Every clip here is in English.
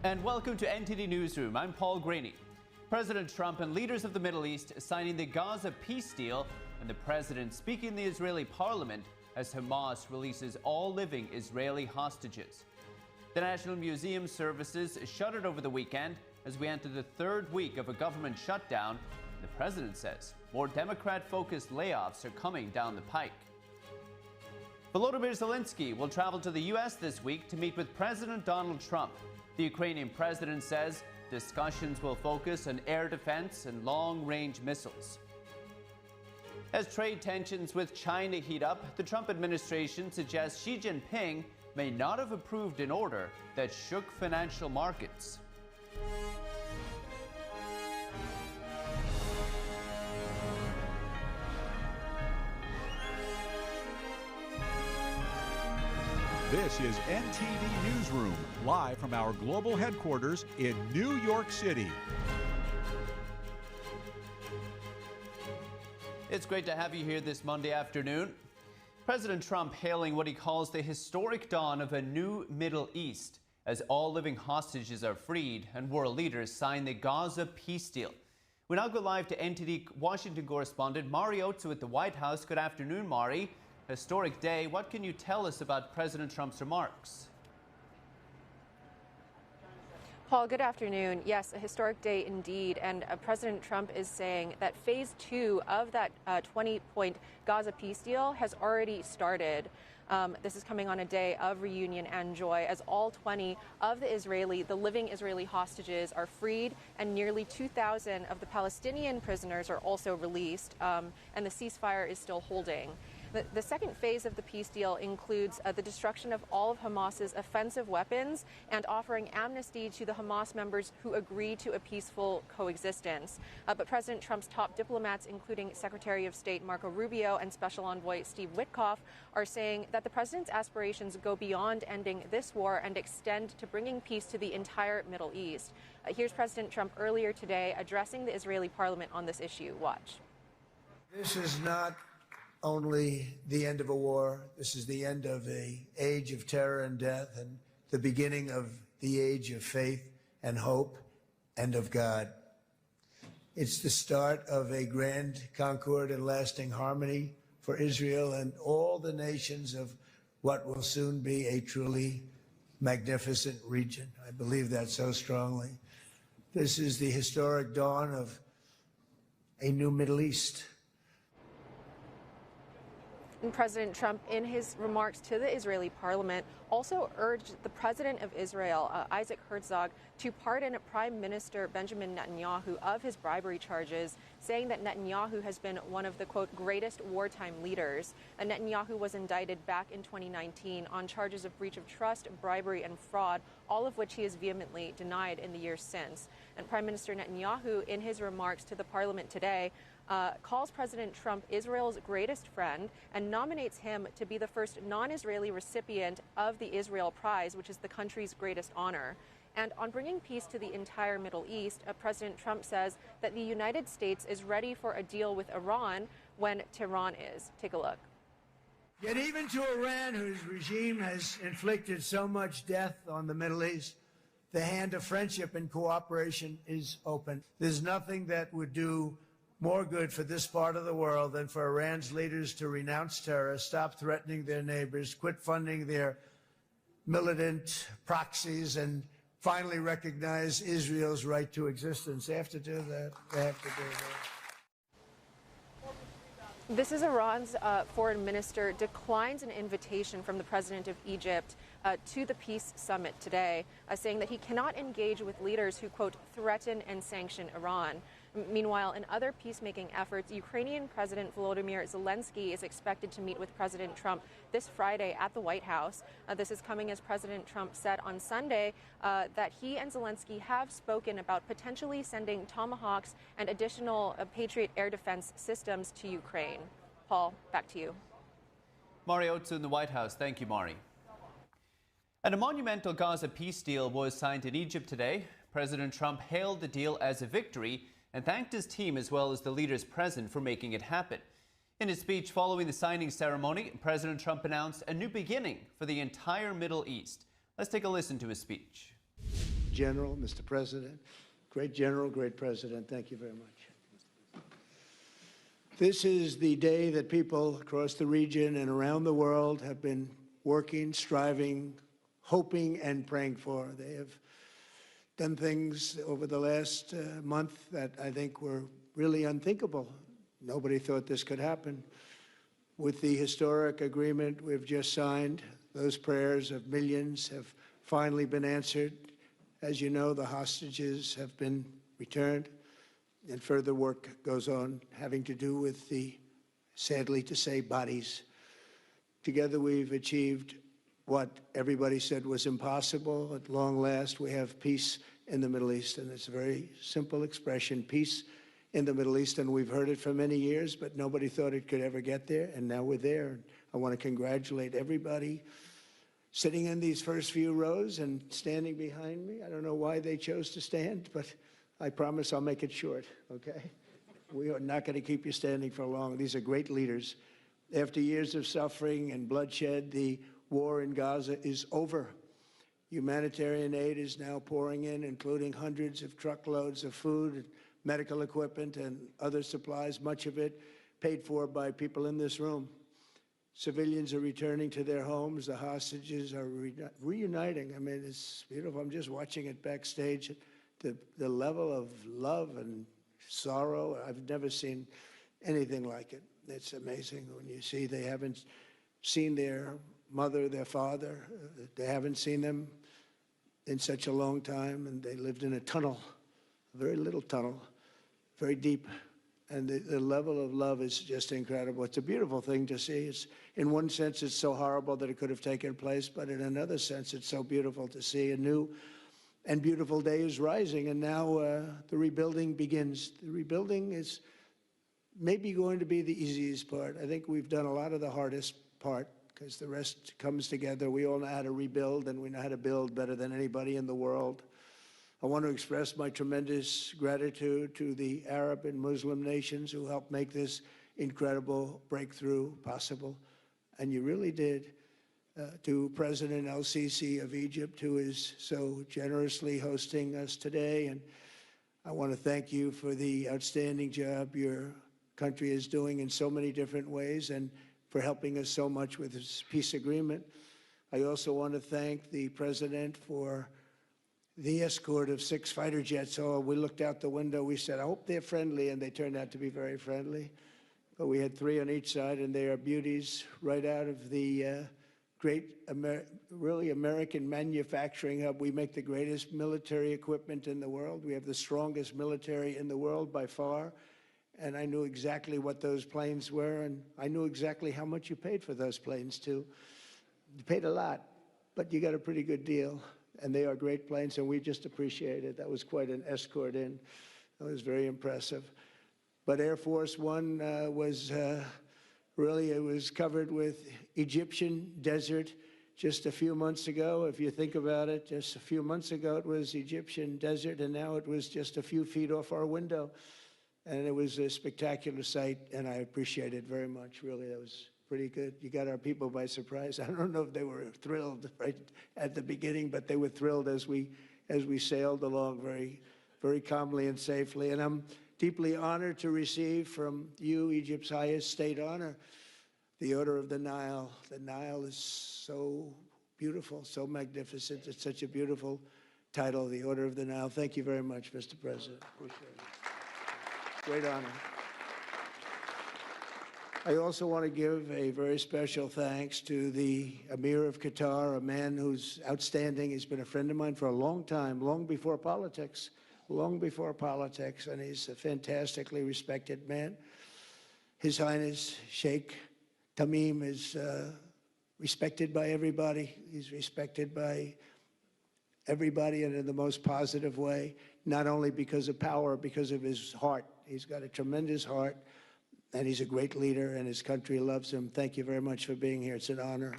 And welcome to NTD Newsroom. I'm Paul Graney. President Trump and leaders of the Middle East signing the Gaza peace deal, and the president speaking in the Israeli parliament as Hamas releases all living Israeli hostages. The National Museum services shuttered over the weekend as we enter the third week of a government shutdown. The president says more Democrat-focused layoffs are coming down the pike. Volodymyr Zelensky will travel to the U.S. this week to meet with President Donald Trump. The Ukrainian president says discussions will focus on air defense and long-range missiles. As trade tensions with China heat up, the Trump administration suggests Xi Jinping may not have approved an order that shook financial markets. This is NTD Newsroom, live from our global headquarters in New York City. It's great to have you here this Monday afternoon. President Trump hailing what he calls the historic dawn of a new Middle East as all living hostages are freed and world leaders sign the Gaza peace deal. We now go live to NTD Washington correspondent Mari Otsu at the White House. Good afternoon, Mari. Historic day. What can you tell us about President Trump's remarks? Paul, good afternoon. Yes, a historic day indeed. And President Trump is saying that phase 2 of that 20-point Gaza peace deal has already started. This is coming on a day of reunion and joy as all 20 of the living Israeli hostages are freed and nearly 2,000 of the Palestinian prisoners are also released, and the ceasefire is still holding. The second phase of the peace deal includes the destruction of all of Hamas's offensive weapons and offering amnesty to the Hamas members who agree to a peaceful coexistence. But President Trump's top diplomats, including Secretary of State Marco Rubio and Special Envoy Steve Witkoff, are saying that the president's aspirations go beyond ending this war and extend to bringing peace to the entire Middle East. Here's President Trump earlier today addressing the Israeli parliament on this issue. Watch. This is not only the end of a war. This is the end of an age of terror and death and the beginning of the age of faith and hope and of God. It's the start of a grand concord and lasting harmony for Israel and all the nations of what will soon be a truly magnificent region. I believe that so strongly. This is the historic dawn of a new Middle East. And President Trump, in his remarks to the Israeli parliament, also urged the president of Israel, Isaac Herzog, to pardon Prime Minister Benjamin Netanyahu of his bribery charges, saying that Netanyahu has been one of the, quote, greatest wartime leaders. Netanyahu was indicted back in 2019 on charges of breach of trust, bribery, and fraud, all of which he has vehemently denied in the years since. And Prime Minister Netanyahu, in his remarks to the parliament today, calls President Trump Israel's greatest friend and nominates him to be the first non-Israeli recipient of the Israel Prize, which is the country's greatest honor. And on bringing peace to the entire Middle East, President Trump says that the United States is ready for a deal with Iran when Tehran is. Take a look. Yet even to Iran, whose regime has inflicted so much death on the Middle East, the hand of friendship and cooperation is open. There's nothing that would do more good for this part of the world than for Iran's leaders to renounce terror, stop threatening their neighbors, quit funding their militant proxies, and finally recognize Israel's right to existence. They have to do that. They have to do that. This is Iran's foreign minister declines an invitation from the president of Egypt to the peace summit today, saying that he cannot engage with leaders who, quote, threaten and sanction Iran. Meanwhile, in other peacemaking efforts, Ukrainian President Volodymyr Zelensky is expected to meet with President Trump this Friday at the White House. This is coming as President Trump said on Sunday that he and Zelensky have spoken about potentially sending Tomahawks and additional Patriot air defense systems to Ukraine. Paul, back to you. Mari Otsu in the White House. Thank you, Mari. And a monumental Gaza peace deal was signed in Egypt today. President Trump hailed the deal as a victory and thanked his team as well as the leaders present for making it happen. In his speech following the signing ceremony, President Trump announced a new beginning for the entire Middle East. Let's take a listen to his speech. General, Mr. President. Great General, great President. Thank you very much. This is the day that people across the region and around the world have been working, striving, hoping, and praying for. They have done things over the last month that I think were really unthinkable. Nobody thought this could happen. With the historic agreement we've just signed, those prayers of millions have finally been answered. As you know, the hostages have been returned, and further work goes on having to do with the, sadly to say, bodies. Together we've achieved what everybody said was impossible. At long last, we have peace in the Middle East, and it's a very simple expression, peace in the Middle East, and we've heard it for many years, but nobody thought it could ever get there, and now we're there. I want to congratulate everybody sitting in these first few rows and standing behind me. I don't know why they chose to stand, but I promise I'll make it short, okay? We are not going to keep you standing for long. These are great leaders. After years of suffering and bloodshed, the war in Gaza is over. Humanitarian aid is now pouring in, including hundreds of truckloads of food and medical equipment and other supplies, much of it paid for by people in this room. Civilians are returning to their homes. The hostages are reuniting. I mean, it's beautiful. I'm just watching it backstage. The level of love and sorrow, I've never seen anything like it. It's amazing when you see they haven't seen their mother, their father. They haven't seen them in such a long time, and they lived in a tunnel, a very little tunnel, very deep. And the level of love is just incredible. It's a beautiful thing to see. It's, in one sense, it's so horrible that it could have taken place, but in another sense, it's so beautiful to see a new and beautiful day is rising, and now the rebuilding begins. The rebuilding is maybe going to be the easiest part. I think we've done a lot of the hardest part because the rest comes together. We all know how to rebuild, and we know how to build better than anybody in the world. I want to express my tremendous gratitude to the Arab and Muslim nations who helped make this incredible breakthrough possible, and you really did. To President El-Sisi of Egypt, who is so generously hosting us today, and I want to thank you for the outstanding job your country is doing in so many different ways and for helping us so much with this peace agreement. I also want to thank the President for the escort of 6 fighter jets. Oh, we looked out the window, we said, I hope they're friendly, and they turned out to be very friendly. But we had 3 on each side, and they are beauties right out of the great, really American manufacturing hub. We make the greatest military equipment in the world. We have the strongest military in the world by far. And I knew exactly what those planes were, and I knew exactly how much you paid for those planes, too. You paid a lot, but you got a pretty good deal. And they are great planes, and we just appreciate it. That was quite an escort in. That was very impressive. But Air Force One was really, it was covered with Egyptian desert just a few months ago. If you think about it, just a few months ago it was Egyptian desert, and now it was just a few feet off our window. And it was a spectacular sight, and I appreciate it very much. Really, that was pretty good. You got our people by surprise. I don't know if they were thrilled right at the beginning, but they were thrilled as we sailed along very, very calmly and safely. And I'm deeply honored to receive from you, Egypt's highest state honor, the Order of the Nile. The Nile is so beautiful, so magnificent. It's such a beautiful title, the Order of the Nile. Thank you very much, Mr. President. Appreciate it. Great honor. I also want to give a very special thanks to the Emir of Qatar, a man who's outstanding. He's been a friend of mine for a long time, long before politics, and he's a fantastically respected man. His Highness Sheikh Tamim is respected by everybody. He's respected by everybody, and in the most positive way, not only because of power, because of his heart. He's got a tremendous heart, and he's a great leader, and his country loves him. Thank you very much for being here. It's an honor.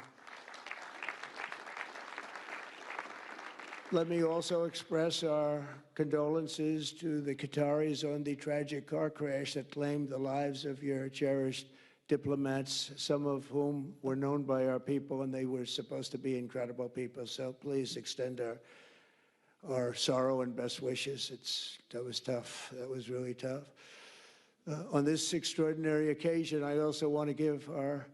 Let me also express our condolences to the Qataris on the tragic car crash that claimed the lives of your cherished diplomats, some of whom were known by our people, and they were supposed to be incredible people. So please extend our sorrow and best wishes. That was tough. That was really tough. On this extraordinary occasion, I also want to give our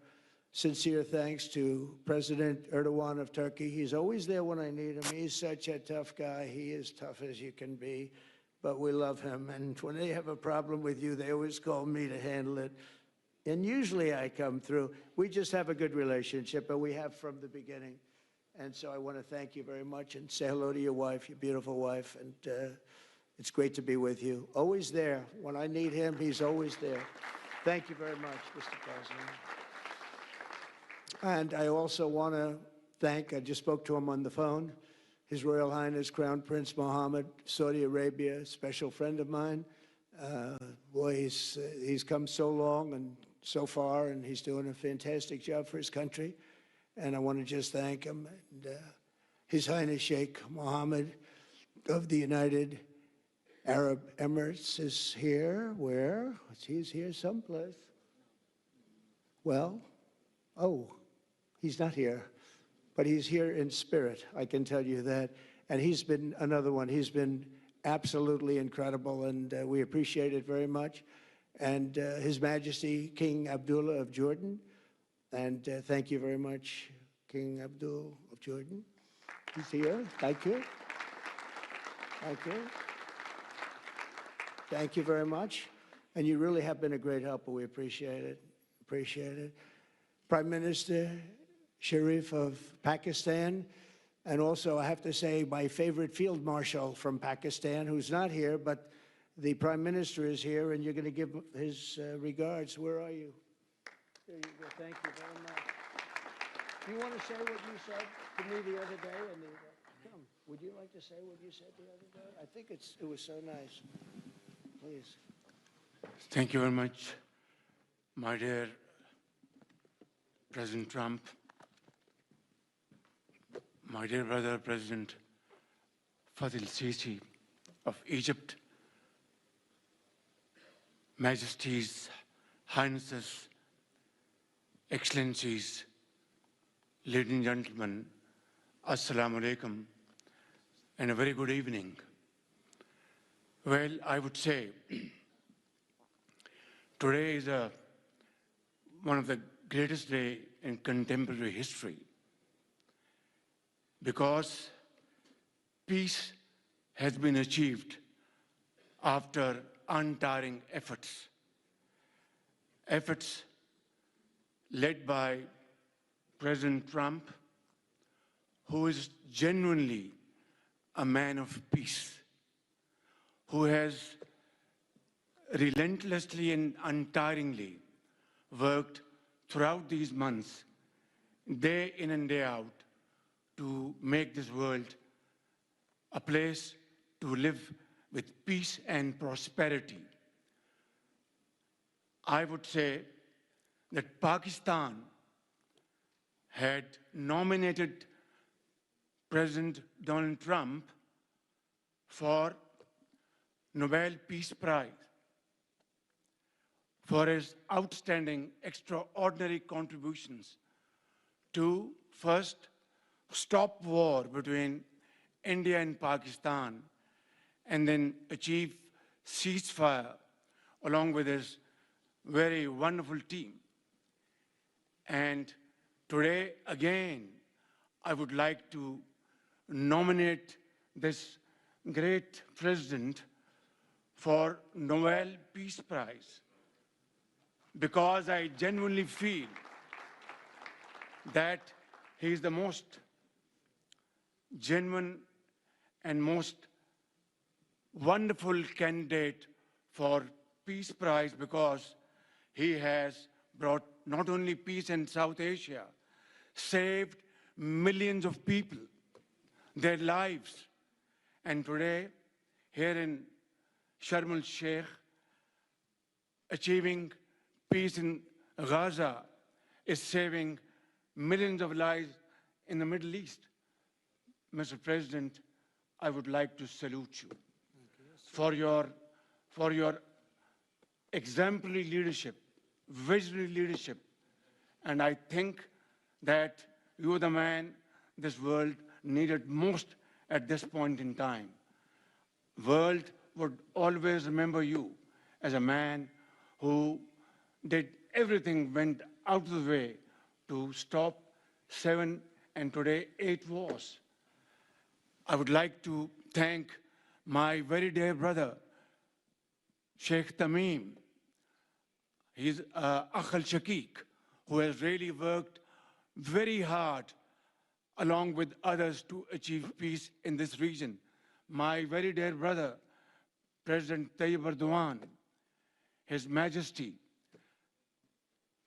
sincere thanks to President Erdogan of Turkey. He's always there when I need him. He's such a tough guy. He is tough as you can be, but we love him. And when they have a problem with you, they always call me to handle it. And usually I come through. We just have a good relationship, and we have from the beginning. And so I want to thank you very much and say hello to your wife, your beautiful wife. And it's great to be with you. Always there. When I need him, he's always there. Thank you very much, Mr. President. And I also want to thank, I just spoke to him on the phone, His Royal Highness Crown Prince Mohammed, Saudi Arabia, a special friend of mine. Boy, he's come so long and so far, and he's doing a fantastic job for his country. And I want to just thank him. And His Highness Sheikh Mohammed of the United Arab Emirates is here. Where? He's here someplace. Well, oh, he's not here, but he's here in spirit, I can tell you that. And he's been another one. He's been absolutely incredible, and we appreciate it very much. And His Majesty King Abdullah of Jordan, and thank you very much, King Abdullah of Jordan. He's here. Thank you. Thank you. Thank you very much. And you really have been a great helper. We appreciate it. Appreciate it. Prime Minister Sharif of Pakistan, and also I have to say my favorite Field Marshal from Pakistan, who's not here, but the Prime Minister is here, and you're going to give his regards. Where are you? There you go. Thank you very much. Do you want to say what you said to me the other day? Come, would you like to say what you said the other day? I think it was so nice. Please. Thank you very much, my dear President Trump, my dear brother President Faisal Sisi of Egypt, Majesties, Highnesses, Excellencies, ladies and gentlemen, Assalamu alaikum, and a very good evening. Well, I would say today is one of the greatest days in contemporary history, because peace has been achieved after untiring efforts led by President Trump, who is genuinely a man of peace, who has relentlessly and untiringly worked throughout these months, day in and day out, to make this world a place to live with peace and prosperity. I would say that Pakistan had nominated President Donald Trump for Nobel Peace Prize for his outstanding, extraordinary contributions to first stop war between India and Pakistan, and then achieve ceasefire along with his very wonderful team. And today, again, I would like to nominate this great president for Nobel Peace Prize, because I genuinely feel that he is the most genuine and most wonderful candidate for Peace Prize, because he has brought not only peace in South Asia, saved millions of people, their lives. And today, here in Sharm el-Sheikh, achieving peace in Gaza is saving millions of lives in the Middle East. Mr. President, I would like to salute you for your exemplary leadership, visionary leadership. And I think that you are the man this world needed most at this point in time. World would always remember you as a man who did everything, went out of the way to stop 7 and today 8 wars. I would like to thank my very dear brother, Sheikh Tamim. He's Akh al-Shaqiq, who has really worked very hard along with others to achieve peace in this region. My very dear brother, President Tayyip Erdogan, His Majesty,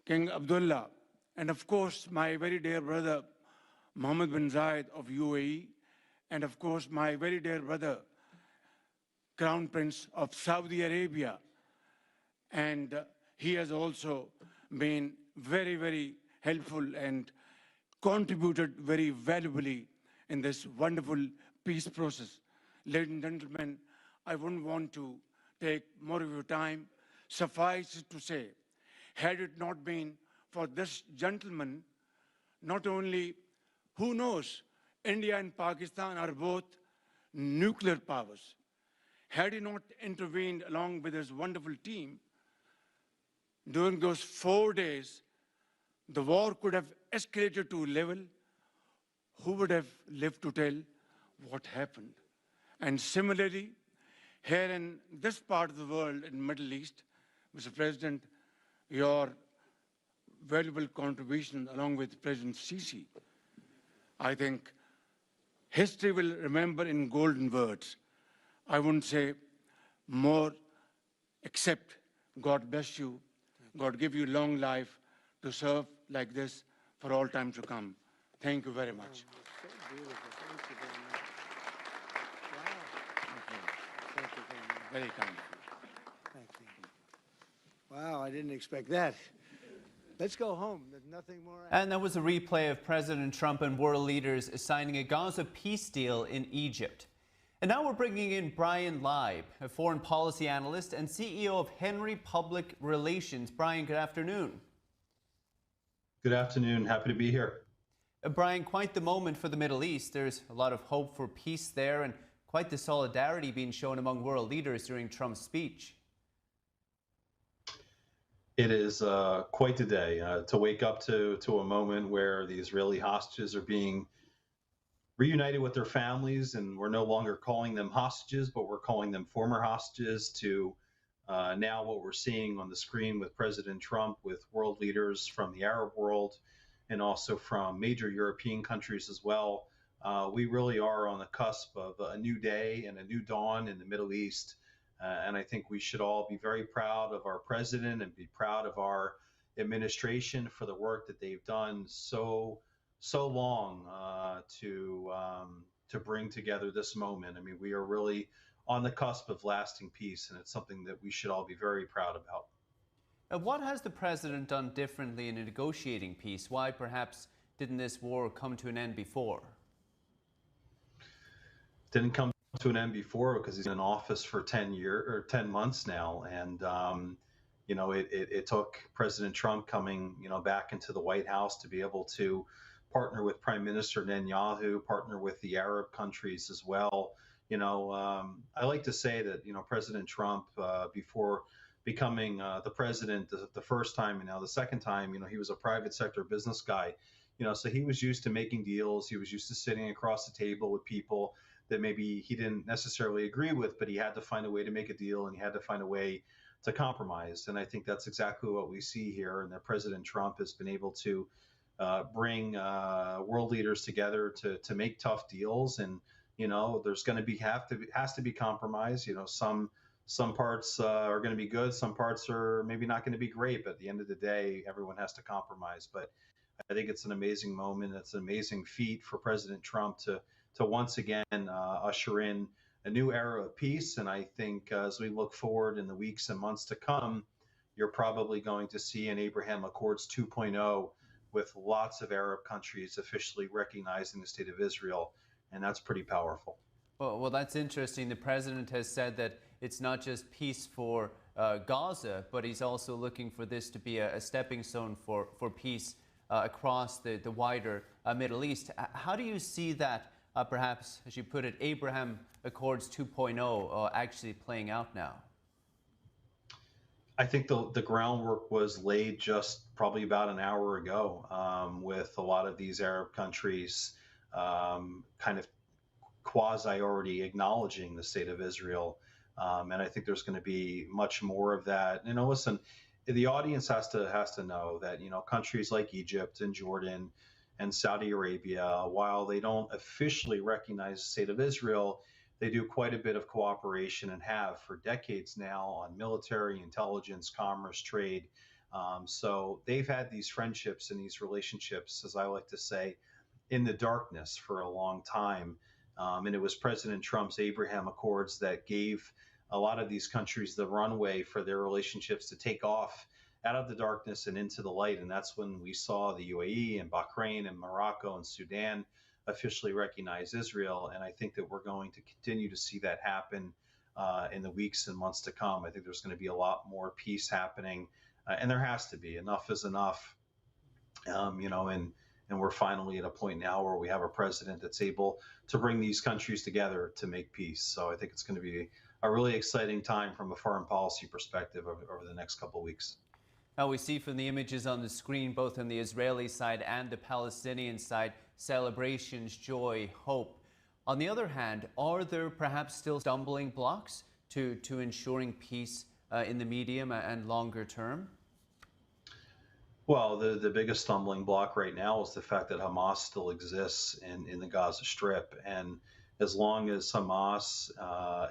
King Abdullah, and of course, my very dear brother, Mohammed bin Zayed of UAE, and of course, my very dear brother, Crown Prince of Saudi Arabia. And he has also been very, very helpful and contributed very valuably in this wonderful peace process. Ladies and gentlemen, I wouldn't want to take more of your time. Suffice it to say, had it not been for this gentleman, not only, who knows, India and Pakistan are both nuclear powers. Had he not intervened along with his wonderful team, during those 4 days, the war could have escalated to a level. Who would have lived to tell what happened? And similarly, here in this part of the world, in the Middle East, Mr. President, your valuable contribution along with President Sisi, I think history will remember in golden words. I wouldn't say more, except God bless you, God give you long life to serve like this for all time to come. Thank you very much. Very kind. Thank you. Wow, I didn't expect that. Let's go home. There's nothing more. And that was a replay of President Trump and world leaders signing a Gaza peace deal in Egypt. And now we're bringing in Brian Leib, a foreign policy analyst and CEO of Henry Public Relations. Brian, good afternoon. Good afternoon. Happy to be here. Brian, quite the moment for the Middle East. There's a lot of hope for peace there and quite the solidarity being shown among world leaders during Trump's speech. It is quite the day to wake up to a moment where the Israeli hostages are being reunited with their families, and we're no longer calling them hostages, but we're calling them former hostages, to now what we're seeing on the screen with President Trump, with world leaders from the Arab world and also from major European countries as well. We really are on the cusp of a new day and a new dawn in the Middle East. And I think we should all be very proud of our president and be proud of our administration for the work that they've done so long to bring together this moment. I mean, we are really on the cusp of lasting peace, and it's something that we should all be very proud about. What has the president done differently in negotiating peace? Why perhaps didn't this war come to an end before? Didn't come to an end before because he's in office for 10 months now, and you know, it took President Trump coming, you know, back into the White House to be able to partner with Prime Minister Netanyahu, partner with the Arab countries as well. You know, I like to say that, you know, President Trump, before becoming the president the first time and now the second time, you know, he was a private sector business guy, you know, so he was used to making deals. He was used to sitting across the table with people that maybe he didn't necessarily agree with, but he had to find a way to make a deal, and he had to find a way to compromise. And I think that's exactly what we see here, and that President Trump has been able to bring world leaders together to make tough deals. And, you know, there's going to be has to be compromise. You know, some parts are going to be good, some parts are maybe not going to be great, but at the end of the day, everyone has to compromise. But I think it's an amazing moment. It's an amazing feat for President Trump to once again usher in a new era of peace. And I think as we look forward in the weeks and months to come, you're probably going to see an Abraham Accords 2.0 with lots of Arab countries officially recognizing the state of Israel. And that's pretty powerful. Well, that's interesting. The president has said that it's not just peace for Gaza, but he's also looking for this to be a stepping stone for peace across the wider Middle East. How do you see that perhaps, as you put it, Abraham Accords 2.0 actually playing out now? I think the groundwork was laid just probably about an hour ago, with a lot of these Arab countries kind of quasi already acknowledging the state of Israel. And I think there's going to be much more of that. You know, listen, the audience has to know that, you know, countries like Egypt and Jordan and Saudi Arabia, while they don't officially recognize the state of Israel, they do quite a bit of cooperation and have for decades now on military, intelligence, commerce, trade. So they've had these friendships and these relationships, as I like to say, in the darkness for a long time. And it was President Trump's Abraham Accords that gave a lot of these countries the runway for their relationships to take off out of the darkness and into the light. And that's when we saw the UAE and Bahrain and Morocco and Sudan officially recognize Israel. And I think that we're going to continue to see that happen in the weeks and months to come. I think there's going to be a lot more peace happening, and there has to be. Enough is enough, you know, and we're finally at a point now where we have a president that's able to bring these countries together to make peace. So I think it's going to be a really exciting time from a foreign policy perspective over the next couple of weeks. Now, we see from the images on the screen, both on the Israeli side and the Palestinian side, celebrations, joy, hope. On the other hand, are there perhaps still stumbling blocks to ensuring peace in the medium and longer term? Well, the biggest stumbling block right now is the fact that Hamas still exists in the Gaza Strip. And as long as Hamas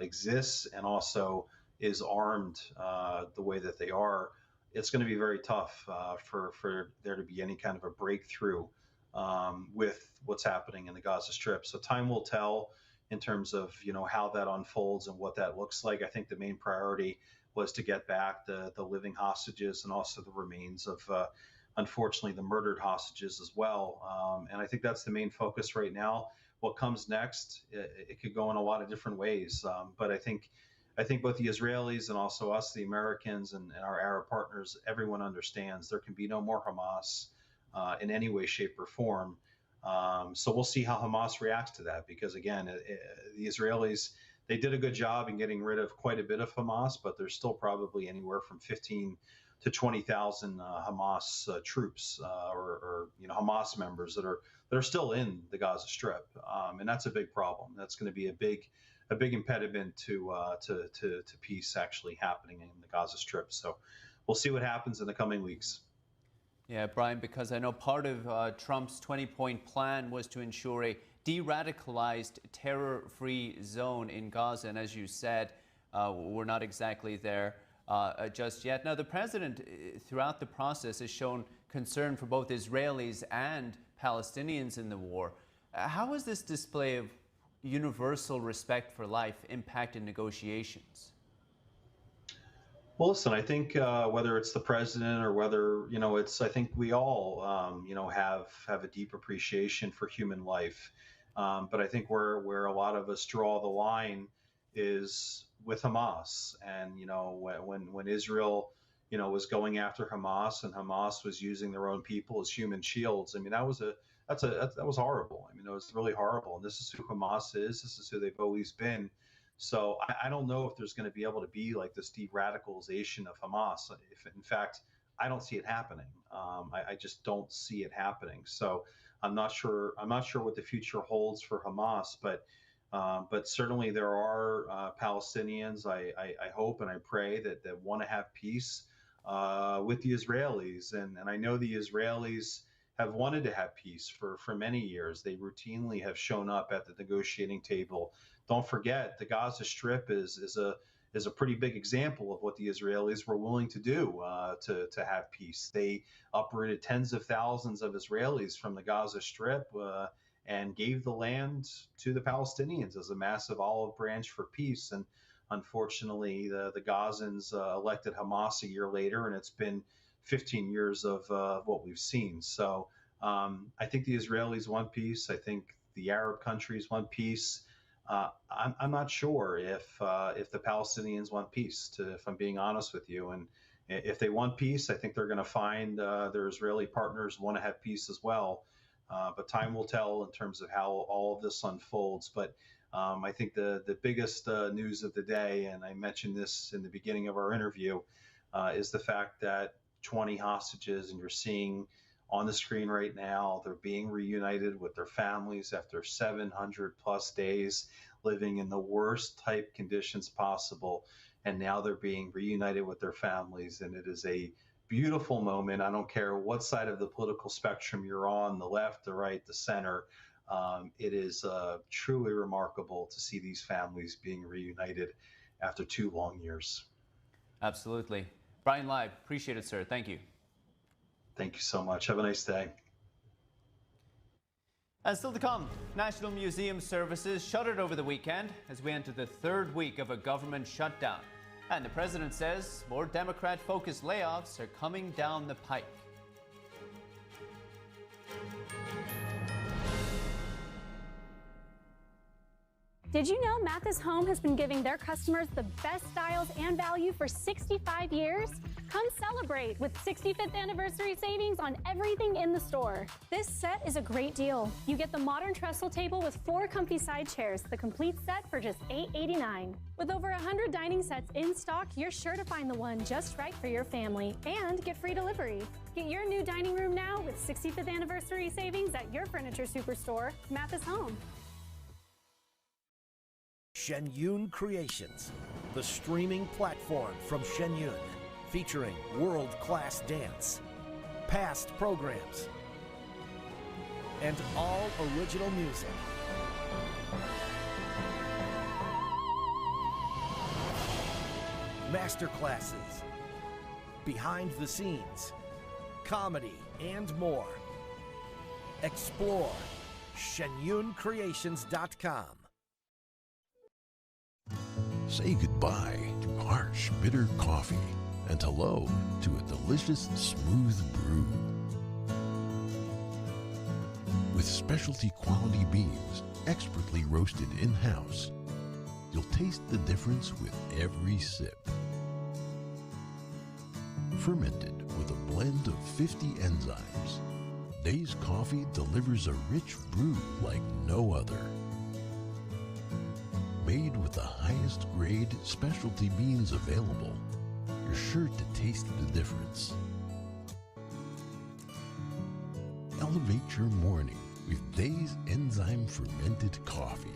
exists and also is armed the way that they are, it's going to be very tough for there to be any kind of a breakthrough with what's happening in the Gaza Strip. So time will tell in terms of, you know, how that unfolds and what that looks like. I think the main priority was to get back the living hostages and also the remains of, unfortunately, the murdered hostages as well. And I think that's the main focus right now. What comes next, it could go in a lot of different ways. But I think both the Israelis and also us, the Americans and our Arab partners, everyone understands there can be no more Hamas in any way, shape, or form. So we'll see how Hamas reacts to that, because, again, the Israelis, they did a good job in getting rid of quite a bit of Hamas, but there's still probably anywhere from 15 to 20,000 Hamas troops or you know, Hamas members that are still in the Gaza Strip, and that's a big problem. That's going to be a big impediment to peace actually happening in the Gaza Strip. So we'll see what happens in the coming weeks. Yeah, Brian, because I know part of Trump's 20-point plan was to ensure a de-radicalized, terror-free zone in Gaza. And as you said, we're not exactly there just yet. Now, the president, throughout the process, has shown concern for both Israelis and Palestinians in the war. How has this display of universal respect for life impacted negotiations? Well, listen, I think whether it's the president or whether, you know, I think we all, you know, have a deep appreciation for human life. But I think where a lot of us draw the line is with Hamas. And, you know, when Israel, you know, was going after Hamas and Hamas was using their own people as human shields, I mean, that was horrible. I mean, it was really horrible. And this is who Hamas is. This is who they've always been. So I don't know if there's going to be able to be like this de-radicalization of Hamas. If in fact, I don't see it happening. I just don't see it happening. So I'm not sure what the future holds for Hamas, but certainly there are Palestinians. I hope and I pray that want to have peace with the Israelis, and I know the Israelis have wanted to have peace for many years. They routinely have shown up at the negotiating table. Don't forget, the Gaza Strip is a pretty big example of what the Israelis were willing to do to have peace. They uprooted tens of thousands of Israelis from the Gaza Strip and gave the land to the Palestinians as a massive olive branch for peace. And unfortunately, the Gazans elected Hamas a year later, and it's been 15 years of what we've seen. So I think the Israelis want peace. I think the Arab countries want peace. I'm not sure if the Palestinians want peace, if I'm being honest with you. And if they want peace, I think they're going to find their Israeli partners want to have peace as well. But time will tell in terms of how all of this unfolds. But I think the biggest news of the day, and I mentioned this in the beginning of our interview, is the fact that 20 hostages, and you're seeing on the screen right now, they're being reunited with their families after 700 plus days living in the worst type conditions possible. And now they're being reunited with their families. And it is a beautiful moment. I don't care what side of the political spectrum you're on, the left, the right, the center. It is truly remarkable to see these families being reunited after 2 long years. Absolutely. Brian Lai, appreciate it, sir. Thank you. Thank you so much. Have a nice day. And still to come, National Museum services shuttered over the weekend as we enter the 3rd week of a government shutdown. And the president says more Democrat-focused layoffs are coming down the pike. Did you know Mathis Home has been giving their customers the best styles and value for 65 years? Come celebrate with 65th anniversary savings on everything in the store. This set is a great deal. You get the modern trestle table with 4 comfy side chairs, the complete set for just $8.89. With over 100 dining sets in stock, you're sure to find the one just right for your family and get free delivery. Get your new dining room now with 65th anniversary savings at your furniture superstore, Mathis Home. Shenyun Creations, the streaming platform from Shenyun, featuring world-class dance, past programs, and all original music. Masterclasses, behind the scenes, comedy, and more. Explore shenyuncreations.com. Say goodbye to harsh, bitter coffee and hello to a delicious, smooth brew. With specialty quality beans, expertly roasted in-house, you'll taste the difference with every sip. Fermented with a blend of 50 enzymes, Days Coffee delivers a rich brew like no other. Made with the highest grade specialty beans available, you're sure to taste the difference. Elevate your morning with Days Enzyme Fermented Coffee.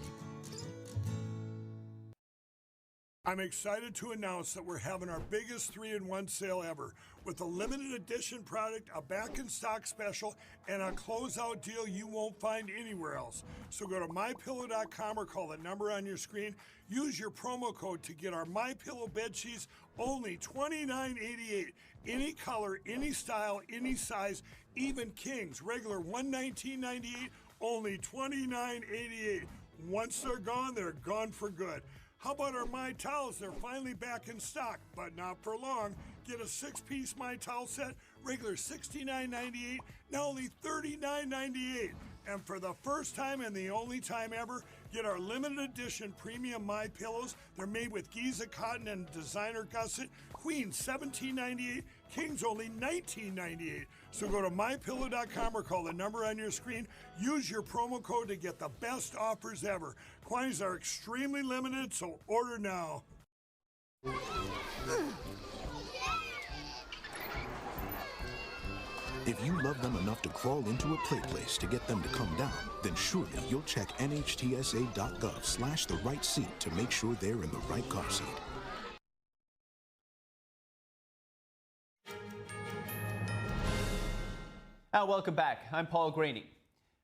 I'm excited to announce that we're having our biggest 3-in-1 sale ever with a limited edition product, a back-in-stock special, and a closeout deal you won't find anywhere else. So go to MyPillow.com or call the number on your screen. Use your promo code to get our MyPillow bed sheets only $29.88. Any color, any style, any size, even kings, regular $119.98, only $29.88. Once they're gone for good. How about our My Towels? They're finally back in stock, but not for long. Get a 6-piece My Towel set, regular $69.98, now only $39.98. And for the first time and the only time ever, get our limited edition premium My Pillows. They're made with Giza cotton and designer gusset. Queens $17.98, Kings only $19.98. So go to MyPillow.com or call the number on your screen. Use your promo code to get the best offers ever. Quantities are extremely limited, so order now. If you love them enough to crawl into a play place to get them to come down, then surely you'll check nhtsa.gov/the right seat to make sure they're in the right car seat. Welcome back. I'm Paul Graney.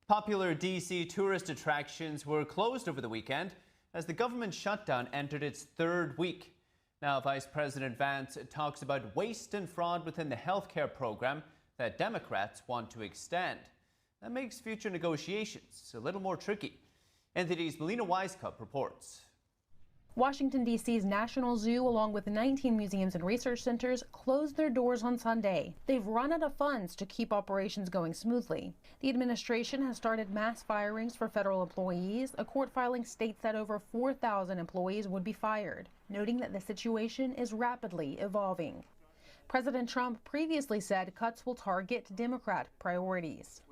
Popular D.C. tourist attractions were closed over the weekend as the government shutdown entered its 3rd week. Now, Vice President Vance talks about waste and fraud within the healthcare program that Democrats want to extend. That makes future negotiations a little more tricky. NTD's Melina Weiskup reports. Washington, D.C.'s National Zoo, along with 19 museums and research centers, closed their doors on Sunday. They've run out of funds to keep operations going smoothly. The administration has started mass firings for federal employees. A court filing states that over 4,000 employees would be fired, noting that the situation is rapidly evolving. President Trump previously said cuts will target Democrat priorities.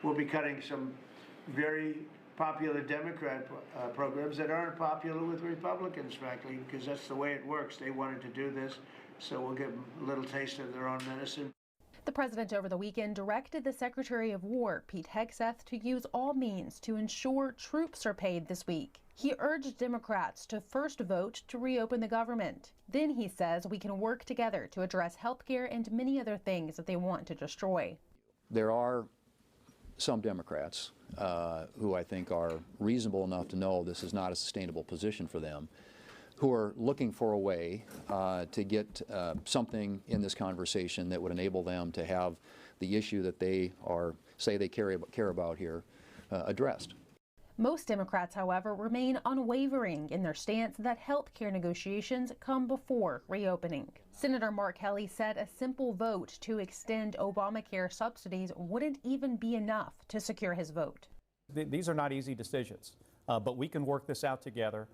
We're we'll be cutting some very popular Democrat programs that aren't popular with Republicans, frankly, because that's the way it works. They wanted to do this, so we'll give them a little taste of their own medicine. The president over the weekend directed the Secretary of War, Pete Hegseth, to use all means to ensure troops are paid this week. He urged Democrats to first vote to reopen the government. Then he says we can work together to address health care and many other things that they want to destroy. There are some Democrats who I think are reasonable enough to know this is not a sustainable position for them, who are looking for a way to get something in this conversation that would enable them to have the issue that they say they care about here addressed. Most Democrats, however, remain unwavering in their stance that health care negotiations come before reopening. Senator Mark Kelly said a simple vote to extend Obamacare subsidies wouldn't even be enough to secure his vote. These are not easy decisions, but we can work this out together.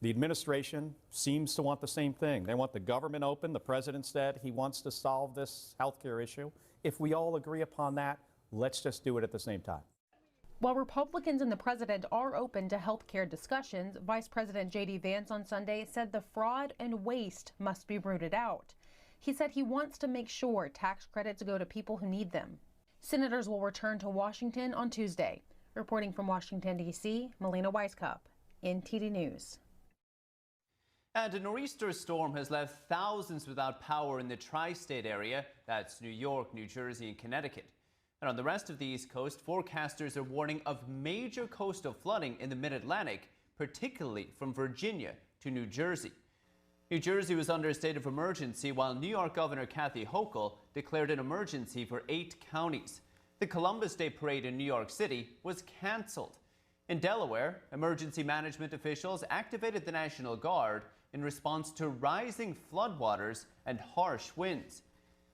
The administration seems to want the same thing. They want the government open. The president said he wants to solve this health care issue. If we all agree upon that, let's just do it at the same time. While Republicans and the president are open to health care discussions, Vice President J.D. Vance on Sunday said the fraud and waste must be rooted out. He said he wants to make sure tax credits go to people who need them. Senators will return to Washington on Tuesday. Reporting from Washington, D.C., Melina Weisskopf, NTD News. And a nor'easter storm has left thousands without power in the tri-state area. That's New York, New Jersey, and Connecticut. And on the rest of the East Coast, forecasters are warning of major coastal flooding in the mid-Atlantic, particularly from Virginia to New Jersey. New Jersey was under a state of emergency, while New York Governor Kathy Hochul declared an emergency for 8 counties. The Columbus Day Parade in New York City was canceled. In Delaware, emergency management officials activated the National Guard in response to rising floodwaters and harsh winds.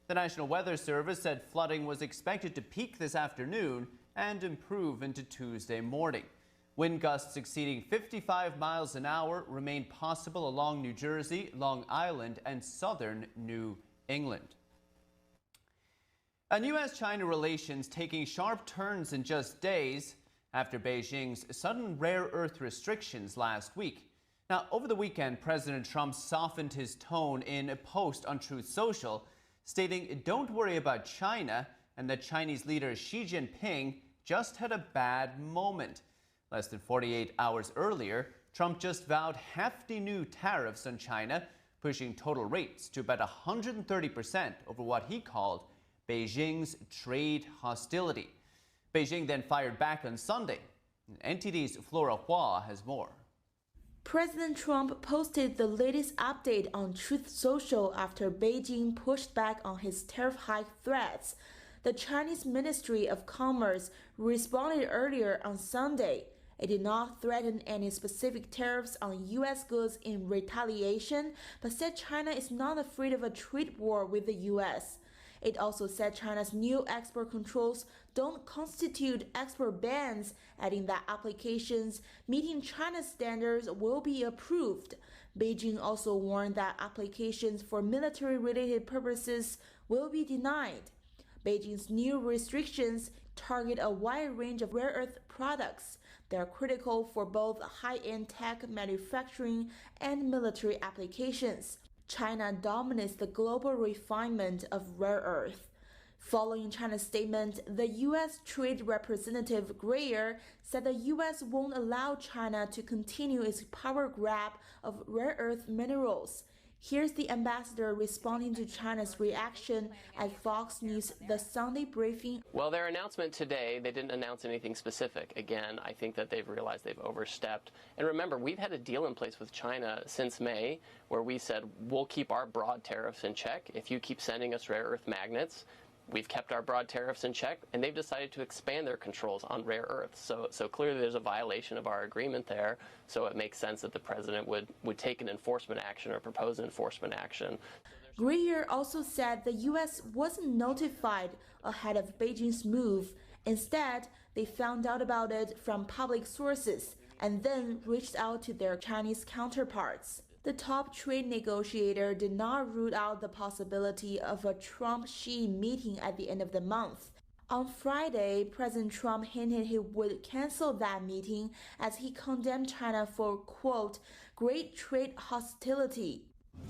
The National Weather Service said flooding was expected to peak this afternoon and improve into Tuesday morning. Wind gusts exceeding 55 miles an hour remain possible along New Jersey, Long Island, and southern New England. And U.S.-China relations taking sharp turns in just days after Beijing's sudden rare earth restrictions last week. Now, over the weekend, President Trump softened his tone in a post on Truth Social, stating, "Don't worry about China," and that Chinese leader Xi Jinping just had a bad moment. Less than 48 hours earlier, Trump just vowed hefty new tariffs on China, pushing total rates to about 130% over what he called Beijing's trade hostility. Beijing then fired back on Sunday. NTD's Flora Hua has more. President Trump posted the latest update on Truth Social after Beijing pushed back on his tariff hike threats. The Chinese Ministry of Commerce responded earlier on Sunday. It did not threaten any specific tariffs on U.S. goods in retaliation, but said China is not afraid of a trade war with the U.S. It also said China's new export controls don't constitute export bans, adding that applications meeting China's standards will be approved. Beijing also warned that applications for military-related purposes will be denied. Beijing's new restrictions target a wide range of rare earth products. They are critical for both high-end tech manufacturing and military applications. China dominates the global refinement of rare earth. Following China's statement, the U.S. Trade Representative Greer said the U.S. won't allow China to continue its power grab of rare earth minerals. Here's the ambassador responding to China's reaction at Fox News' The Sunday Briefing. Well, their announcement today, they didn't announce anything specific. Again, I think that they've realized they've overstepped. And remember, we've had a deal in place with China since May where we said we'll keep our broad tariffs in check if you keep sending us rare earth magnets. We've kept our broad tariffs in check, and they've decided to expand their controls on rare earths. So clearly there's a violation of our agreement there, so it makes sense that the president would take an enforcement action or propose an enforcement action. Greer also said the U.S. wasn't notified ahead of Beijing's move. Instead, they found out about it from public sources and then reached out to their Chinese counterparts. The top trade negotiator did not rule out the possibility of a Trump-Xi meeting at the end of the month. On Friday, President Trump hinted he would cancel that meeting as he condemned China for, quote, great trade hostility.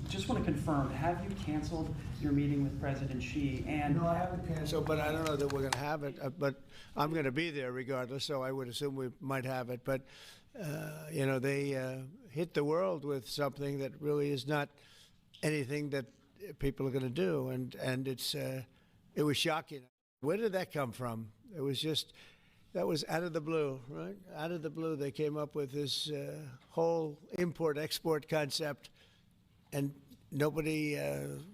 Just want to confirm, have you canceled your meeting with President Xi? And no, I haven't canceled, but I don't know that we're going to have it. But I'm going to be there regardless, so I would assume we might have it. But, you know, they hit the world with something that really is not anything that people are going to do. And it was shocking. Where did that come from? It was just, that was out of the blue, right? Out of the blue, they came up with this whole import-export concept, and nobody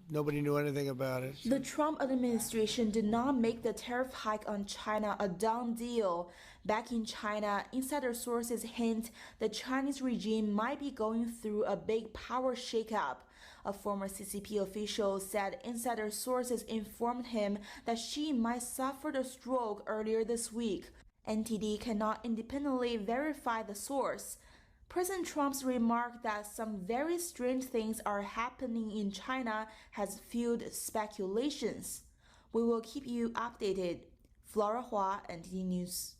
knew anything about it. The Trump administration did not make the tariff hike on China a done deal. Back in China, insider sources hint the Chinese regime might be going through a big power shakeup. A former CCP official said insider sources informed him that Xi might suffer a stroke earlier this week. NTD cannot independently verify the source. President Trump's remark that some very strange things are happening in China has fueled speculations. We will keep you updated. Flora Hua, NTD News.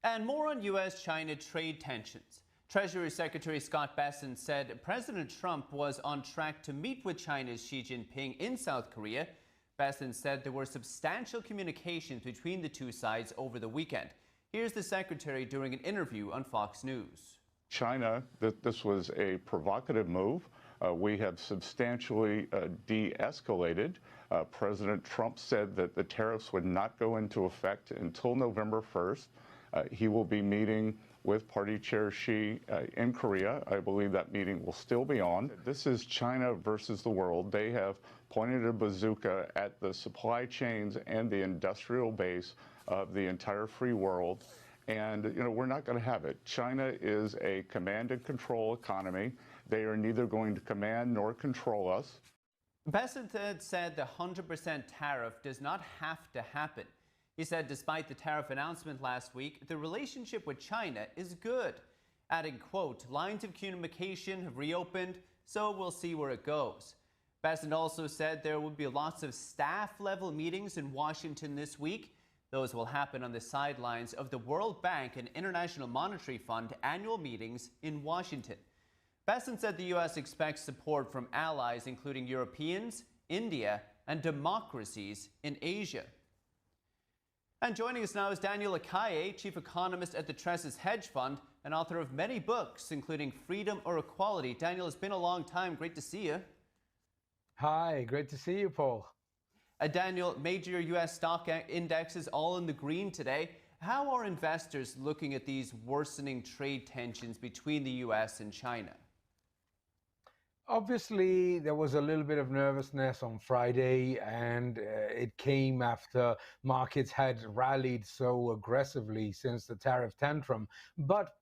And more on U.S.-China trade tensions. Treasury Secretary Scott Bessent said President Trump was on track to meet with China's Xi Jinping in South Korea. Bessent said there were substantial communications between the two sides over the weekend. Here's the secretary during an interview on Fox News. China, this was a provocative move. We have substantially de-escalated. President Trump said that the tariffs would not go into effect until November 1st. He will be meeting with Party Chair Xi in Korea. I believe that meeting will still be on. This is China versus the world. They have pointed a bazooka at the supply chains and the industrial base of the entire free world. And, you know, we're not going to have it. China is a command and control economy. They are neither going to command nor control us. Bessent said the 100% tariff does not have to happen. He said despite the tariff announcement last week, the relationship with China is good. Adding, quote, lines of communication have reopened, so we'll see where it goes. Bessent also said there will be lots of staff-level meetings in Washington this week. Those will happen on the sidelines of the World Bank and International Monetary Fund annual meetings in Washington. Bessent said the U.S. expects support from allies including Europeans, India, and democracies in Asia. And joining us now is Daniel Akaye, chief economist at the Tresses Hedge Fund and author of many books, including Freedom or Equality. Daniel, it's been a long time. Great to see you. Hi, great to see you, Paul. Daniel, major U.S. stock indexes all in the green today. How are investors looking at these worsening trade tensions between the U.S. and China? Obviously, there was a little bit of nervousness on Friday, and it came after markets had rallied so aggressively since the tariff tantrum. But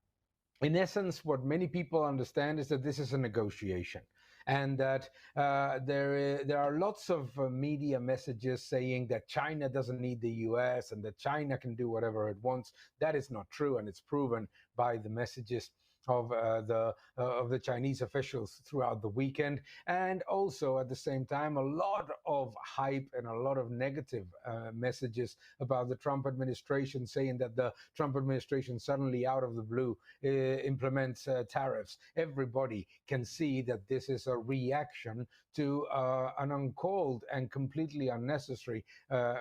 in essence, what many people understand is that this is a negotiation, and that there are lots of media messages saying that China doesn't need the U.S. and that China can do whatever it wants. That is not true, and it's proven by the messages of the Chinese officials throughout the weekend, and also at the same time a lot of hype and a lot of negative messages about the Trump administration, saying that the Trump administration suddenly out of the blue implements tariffs. Everybody can see that this is a reaction to an uncalled and completely unnecessary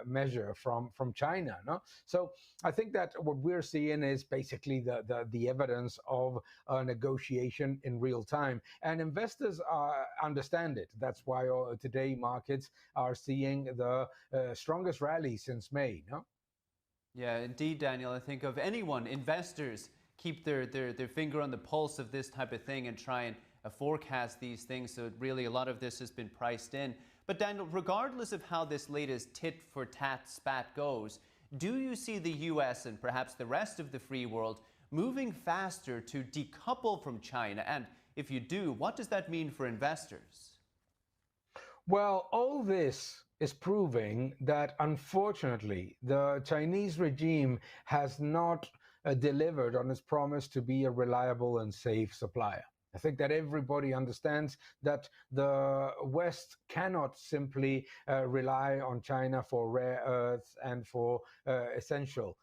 measure from China. No? So I think that what we're seeing is basically the evidence of a negotiation in real time, and investors understand it. That's why today markets are seeing the strongest rally since May. No? Yeah, indeed, Daniel. I think of anyone, investors keep their finger on the pulse of this type of thing and try and forecast these things. So really a lot of this has been priced in. But Daniel, regardless of how this latest tit-for-tat spat goes, do you see the U.S. and perhaps the rest of the free world moving faster to decouple from China? And if you do, what does that mean for investors? Well, all this is proving that, unfortunately, the Chinese regime has not delivered on its promise to be a reliable and safe supplier. I think that everybody understands that the West cannot simply rely on China for rare earths and for essential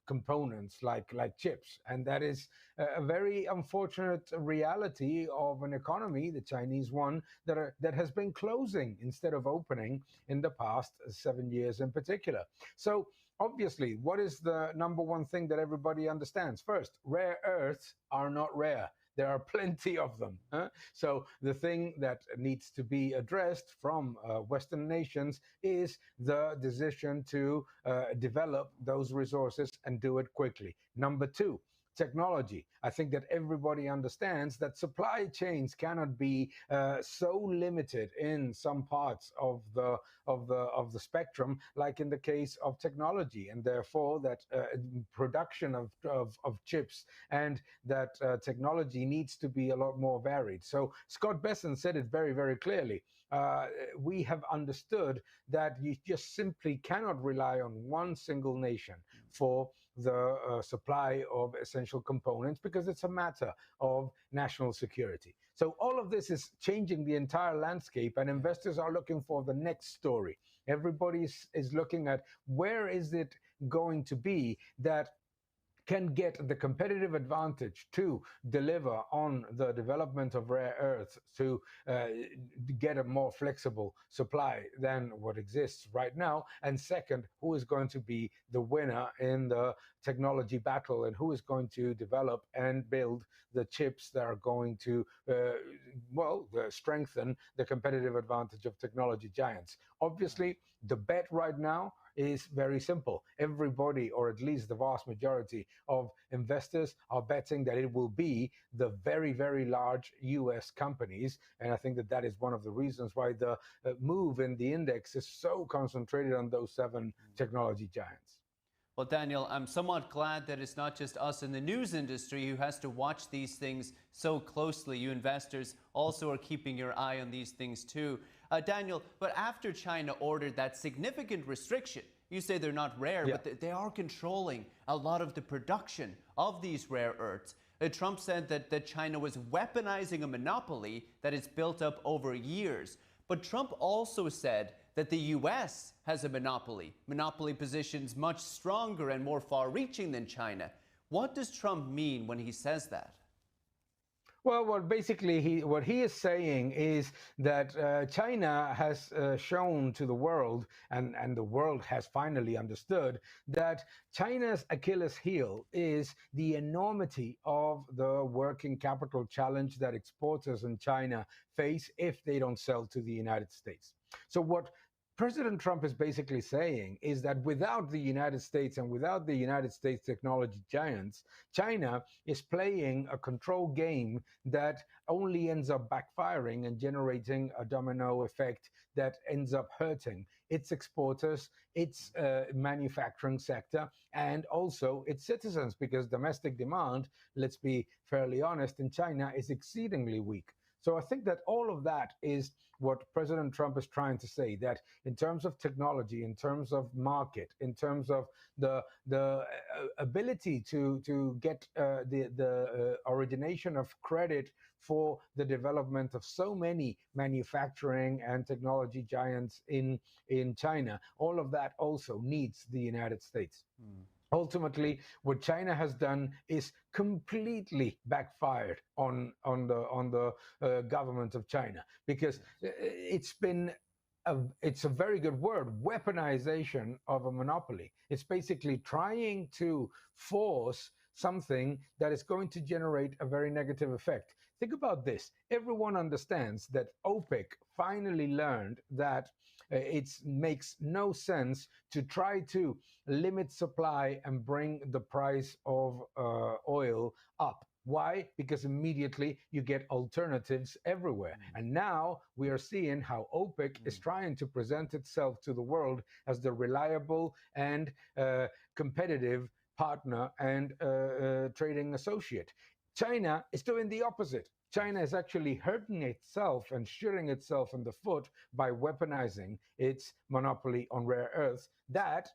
components like chips. And that is a very unfortunate reality of an economy, the Chinese one, that has been closing instead of opening in the past 7 years in particular. So obviously, what is the number one thing that everybody understands? First, rare earths are not rare. There are plenty of them. So the thing that needs to be addressed from Western nations is the decision to develop those resources and do it quickly. Number two, technology. I think that everybody understands that supply chains cannot be so limited in some parts of the spectrum, like in the case of technology, and therefore that production of chips and that technology needs to be a lot more varied. So Scott Bessent said it very, very clearly. We have understood that you just simply cannot rely on one single nation for the supply of essential components, because it's a matter of national security. So all of this is changing the entire landscape, and investors are looking for the next story. Everybody is looking at where is it going to be that can get the competitive advantage to deliver on the development of rare earths, to get a more flexible supply than what exists right now. And second, who is going to be the winner in the technology battle, and who is going to develop and build the chips that are going to, strengthen the competitive advantage of technology giants. Obviously, the bet right now is very simple. Everybody, or at least the vast majority of investors, are betting that it will be the very, very large US companies. And I think that that is one of the reasons why the move in the index is so concentrated on those 7 technology giants. Well, Daniel, I'm somewhat glad that it's not just us in the news industry who has to watch these things so closely. You investors also are keeping your eye on these things too. Daniel, but after China ordered that significant restriction, you say they're not rare, but they are controlling a lot of the production of these rare earths. Trump said that China was weaponizing a monopoly that it's built up over years. But Trump also said that the U.S. has a monopoly positions much stronger and more far-reaching than China. What does Trump mean when he says that? Well, what he is saying is that China has shown to the world, and the world has finally understood, that China's Achilles heel is the enormity of the working capital challenge that exporters in China face if they don't sell to the United States. So what President Trump is basically saying is that without the United States and without the United States technology giants, China is playing a control game that only ends up backfiring and generating a domino effect that ends up hurting its exporters, its manufacturing sector, and also its citizens, because domestic demand, let's be fairly honest, in China is exceedingly weak. So I think that all of that is what President Trump is trying to say, that in terms of technology, in terms of market, in terms of the ability to get the origination of credit for the development of so many manufacturing and technology giants in China, all of that also needs the United States. Ultimately, what China has done is completely backfired on the government of China, because it's a very good word, weaponization of a monopoly. It's basically trying to force something that is going to generate a very negative effect. Think about this. Everyone understands that OPEC finally learned that it makes no sense to try to limit supply and bring the price of oil up. Why? Because immediately you get alternatives everywhere. And now we are seeing how OPEC is trying to present itself to the world as the reliable and competitive partner and trading associate. China is doing the opposite. China is actually hurting itself and shooting itself in the foot by weaponizing its monopoly on rare earths. That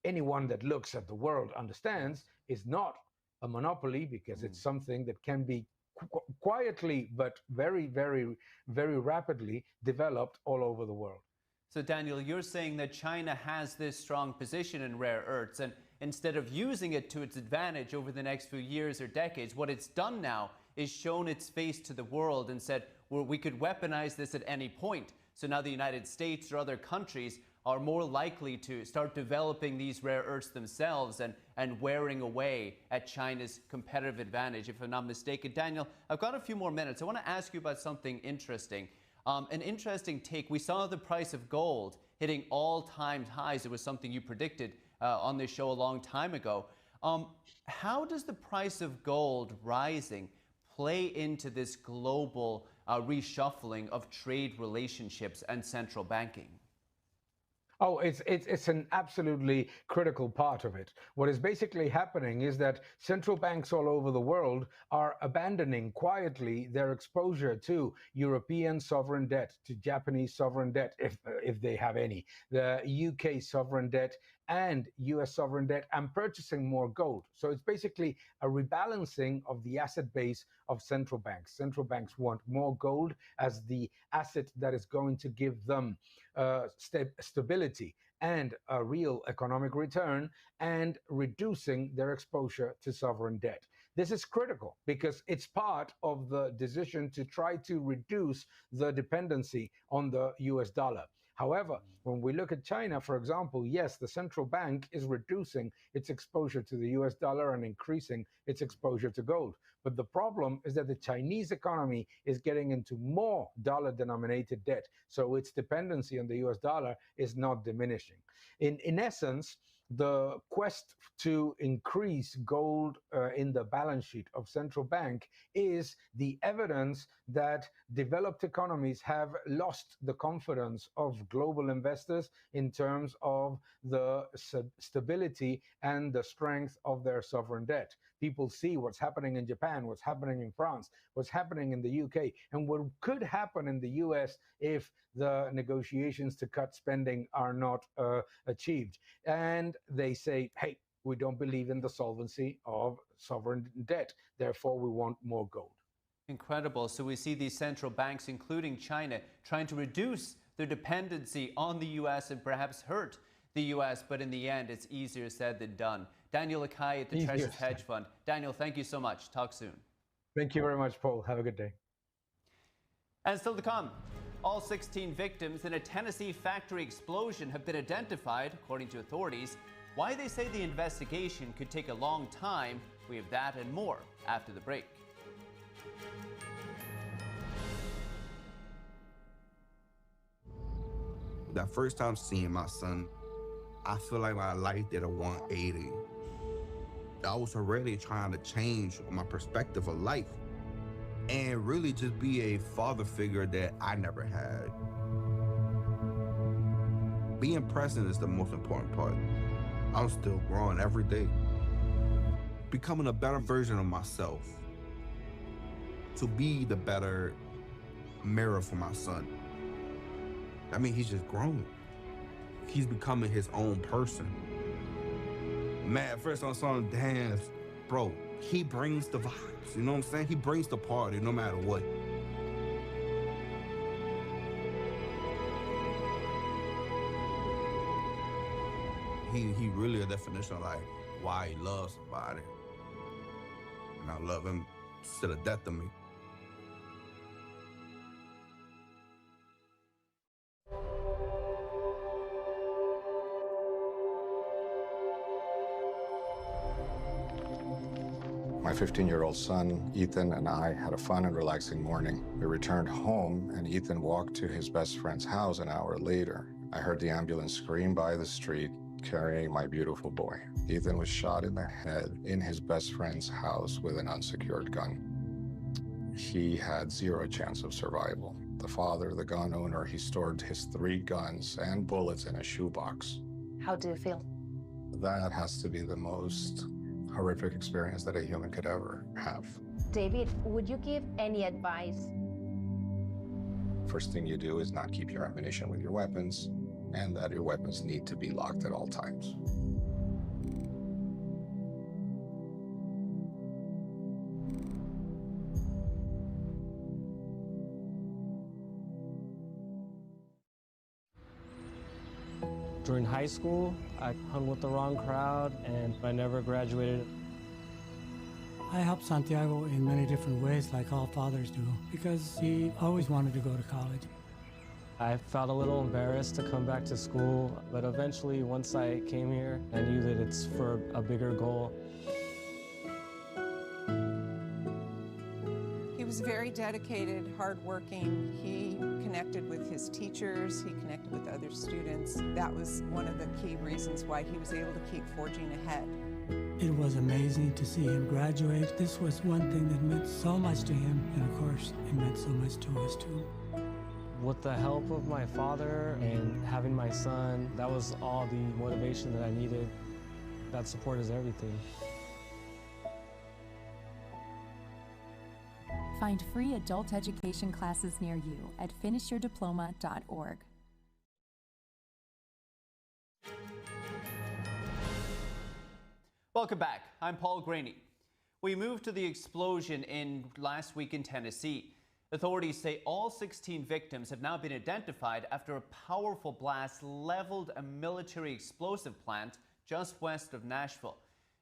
anyone that looks at the world understands is not a monopoly, because it's something that can be quietly but very, very, very rapidly developed all over the world. So, Daniel, you're saying that China has this strong position in rare earths, and instead of using it to its advantage over the next few years or decades, what it's done now is shown its face to the world and said, well, we could weaponize this at any point. So now the United States or other countries are more likely to start developing these rare earths themselves and wearing away at China's competitive advantage, if I'm not mistaken. Daniel, I've got a few more minutes. I want to ask you about something interesting. An interesting take. We saw the price of gold hitting all-time highs. It was something you predicted on this show a long time ago. How does the price of gold rising play into this global reshuffling of trade relationships and central banking? Oh, it's an absolutely critical part of it. What is basically happening is that central banks all over the world are abandoning quietly their exposure to European sovereign debt, to Japanese sovereign debt, if they have any, the UK sovereign debt, and US sovereign debt, and purchasing more gold. So it's basically a rebalancing of the asset base of central banks. Central banks want more gold as the asset that is going to give them stability and a real economic return, and reducing their exposure to sovereign debt. This is critical because it's part of the decision to try to reduce the dependency on the US dollar. However, when we look at China, for example, yes, the central bank is reducing its exposure to the US dollar and increasing its exposure to gold. But the problem is that the Chinese economy is getting into more dollar-denominated debt, so its dependency on the US dollar is not diminishing. In essence, the quest to increase gold in the balance sheet of central bank is the evidence that developed economies have lost the confidence of global investors in terms of the stability and the strength of their sovereign debt. People see what's happening in Japan, what's happening in France, what's happening in the UK, and what could happen in the US if the negotiations to cut spending are not achieved. And they say, hey, we don't believe in the solvency of sovereign debt, therefore we want more gold. Incredible. So we see these central banks, including China, trying to reduce their dependency on the U.S. and perhaps hurt the U.S., but in the end, it's easier said than done. Daniel Akai at the Treasuries Hedge Fund. Daniel, thank you so much. Talk soon. Thank you very much, Paul. Have a good day. And still to come, all 16 victims in a Tennessee factory explosion have been identified, according to authorities. Why they say the investigation could take a long time, we have that and more after the break. That first time seeing my son, I feel like my life did a 180. I was already trying to change my perspective of life and really just be a father figure that I never had. Being present is the most important part. I'm still growing every day, becoming a better version of myself, to be the better mirror for my son. I mean, he's just growing. He's becoming his own person. Man, at first I saw him dance, bro, he brings the vibes, you know what I'm saying? He brings the party no matter what. He really a definition of like why he loves somebody. And I love him to the death of me. My 15-year-old son, Ethan, and I had a fun and relaxing morning. We returned home, and Ethan walked to his best friend's house an hour later. I heard the ambulance scream by the street, carrying my beautiful boy. Ethan was shot in the head in his best friend's house with an unsecured gun. He had zero chance of survival. The father, the gun owner, he stored his 3 guns and bullets in a shoebox. How do you feel? That has to be the most horrific experience that a human could ever have. David, would you give any advice? First thing you do is not keep your ammunition with your weapons, and that your weapons need to be locked at all times. During high school, I hung with the wrong crowd and I never graduated. I helped Santiago in many different ways, like all fathers do, because he always wanted to go to college. I felt a little embarrassed to come back to school, but eventually, once I came here, I knew that it's for a bigger goal. He was very dedicated, hardworking. He connected with his teachers. He connected with other students. That was one of the key reasons why he was able to keep forging ahead. It was amazing to see him graduate. This was one thing that meant so much to him, and of course, it meant so much to us too. With the help of my father and having my son, that was all the motivation that I needed. That support is everything. Find free adult education classes near you at finishyourdiploma.org. Welcome back. I'm Paul Graney. We move to the explosion in last week in Tennessee. Authorities say all 16 victims have now been identified after a powerful blast leveled a military explosive plant just west of Nashville.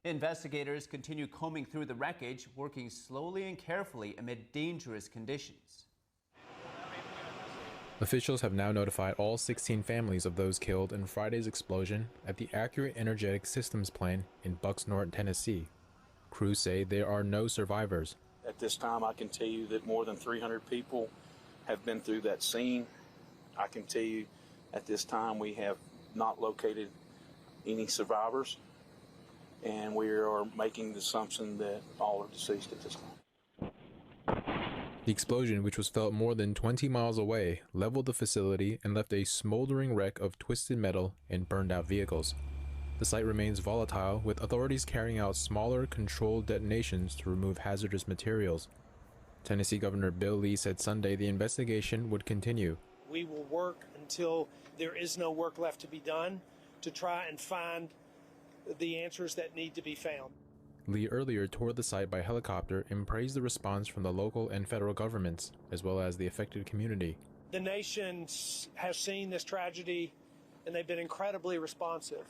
Investigators continue combing through the wreckage, working slowly and carefully amid dangerous conditions. Officials have now notified all 16 families of those killed in Friday's explosion at the Accurate Energetic Systems plant in Bucksnort, Tennessee. Crews say there are no survivors. At this time, I can tell you that more than 300 people have been through that scene. I can tell you at this time we have not located any survivors, and we are making the assumption that all are deceased at this time. The explosion, which was felt more than 20 miles away, leveled the facility and left a smoldering wreck of twisted metal and burned-out vehicles. The site remains volatile, with authorities carrying out smaller, controlled detonations to remove hazardous materials. Tennessee Governor Bill Lee said Sunday the investigation would continue. We will work until there is no work left to be done to try and find the answers that need to be found. Lee earlier toured the site by helicopter and praised the response from the local and federal governments, as well as the affected community. The nation has seen this tragedy, and they've been incredibly responsive.